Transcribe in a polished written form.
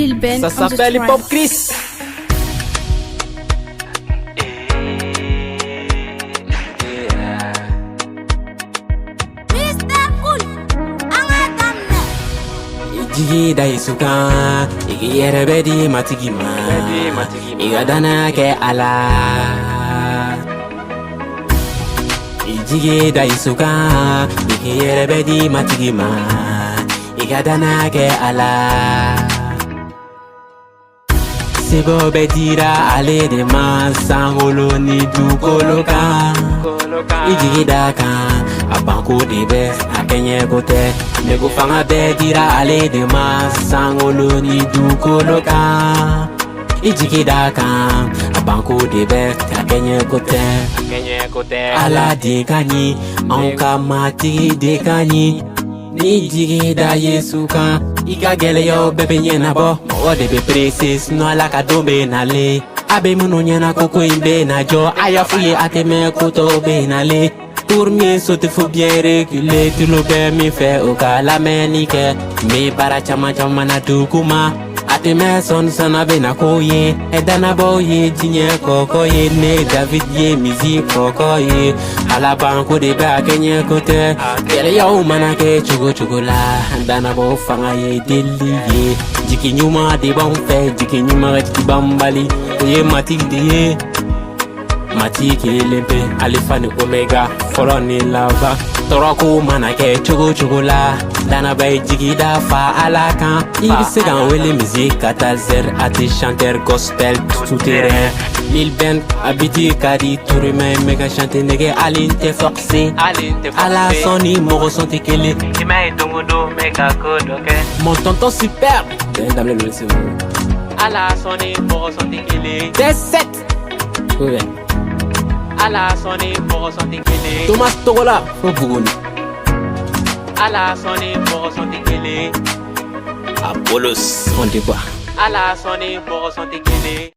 Lil Ben. Ça s'appelle Hip Hop Chris. Jigi da isuka, igi yerebe di matigima, iga dana ke ala. Jigi da isuka, igi yerebe di matigima, iga dana ke ala. Sebo bedira ale de masangolo ni du koloka. Ijigi daka, abanko de be, akenye kote. Nego fanga bedira ale de masangolo ni du koloka. Ijigi daka, abanko de be, akenye kote. Ala de kanyi, anka mati de kanyi. Ni jigi da yesuka, ika gele yo bebe nyena bo. Mo de be precis no ala ka dombe na le. Abe muno nyena koko imbe na jo. Aya fuye ateme koto be na le. Pour mieux sauter faut bien reculer. Tu le permis fait au cas la menike. Me para chama chama na tukuma. Ateme son abe na koye. Edana boye jinye koko ye. Ne David ye musique koko ye. Ala banko de ba kenye kote. Kele yo manake chugo la. Dana bo fanga ye deli ye. Jiki nyuma de bon fe. Jiki nyuma jiki bambali. Ye matik de ye. Matiki lempe, alifani omega, foloni lava. Toroko manake chugo la. Dana bay jigi da fa alaka. Il se gan wele musique katalzer, ati chanteur gospel tout terrain. Lil Ben abiti kadi tourime mega chante nege alinte forcé. Ala soni moro santi kele. Ima idungudu mega kodoke. Mon tonton super. Dame le laisser. Ala soni moro santi kele. D7. Ouais. Ala soni moro santi kele. Thomas Togola, au Bougouni. Ala soni moro santi kele. Apollos, on débat. Ala soni moro santi kele.